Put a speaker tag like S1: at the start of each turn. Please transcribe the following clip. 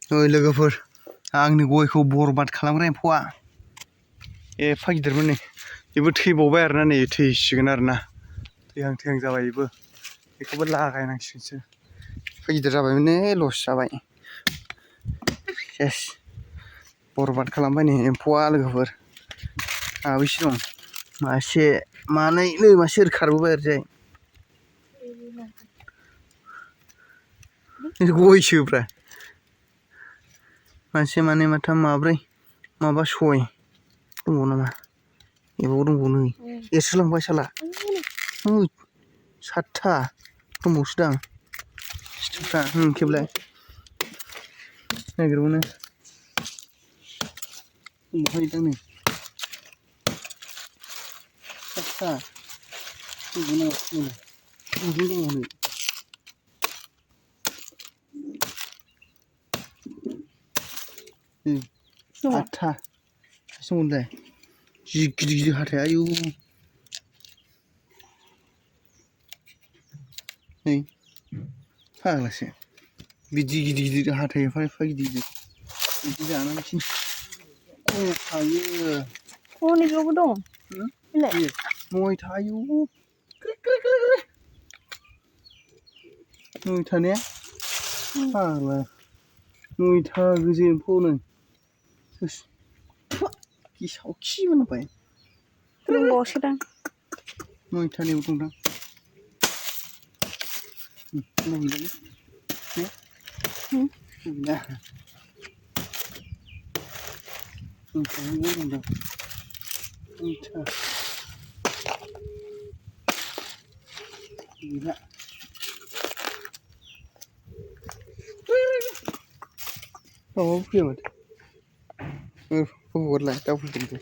S1: ओइ लोगोफोर आंनि गयखौ बरबाद खालामग्रा एम्फौआ एफा गिदिरमोन नै बेबो थैबावबाय आरोना नै थैसिगोन आरोना थैहां जाबाय बेबो बेखौबो लागायनांसिगोनसो एफा गिदिर जाबायमोन नै लस जाबाय सेस बरबाद खालामबाय नै एम्फौआ लोगोफोर माबैसे दं मासे मानै नै मासे ओरै खारबोबाय ओरैजाय गयसोब्रा मासे मानै माथाम माब्रै माबा सय दंबावो नामा एबाव दंबावो नै एरसोलांबाय साला सातथा दंबावोसोदां सिथुफ्रा खेबलाय नागिरबावनो दंबावखायोदां नै सातथा दंबावो नामा नै आठथा दंमोनलाय जि गिदिर हाथाय आयौ नै फाग्लासो बिदि गिदिर हाथाय एफा गिदिर बिदि जानानैसो थायो
S2: नैबेयावबो दं
S1: नयथा आयौ नयथा ने फाग्ला नयथा गोजो एम्फौनो गेसाव खि मोनामबाय
S2: दंबावोसोदां
S1: नयथानिबो दंदां गैला दाउआबो फैया माथो हरलाय दाउ फैदों